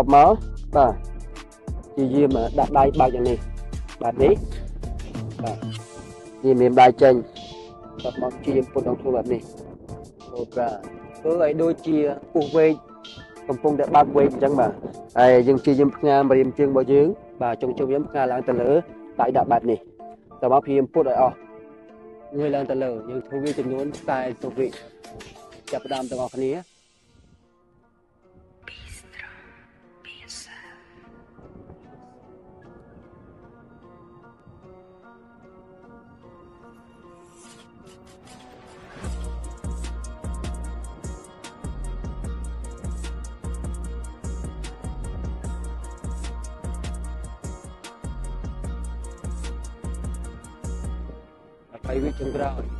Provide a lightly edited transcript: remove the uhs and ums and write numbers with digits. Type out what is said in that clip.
máu và chỉ gì mà đặt đai bao giờ này bạn đấy gì miền đai chân tập mong chi một đồng thuแบบนี้ và cứ ấy đôi chia u vêកំពុងតែបើកវែងអញ្ចឹងបាទហើយយើងជាយើងផ្ងាមរៀមជើងរបស់យើងបាទចុងជើងយើងផ្ងាឡើងទៅលើដៃដាក់បែបនេះតើមកព្រាមពុតឲ្យអស់ងើយឡើងទៅលើយើងធ្វើវាចំនួន40វិចាប់ផ្ដើមទាំងអស់គ្នា20 វិចុងក្រោយ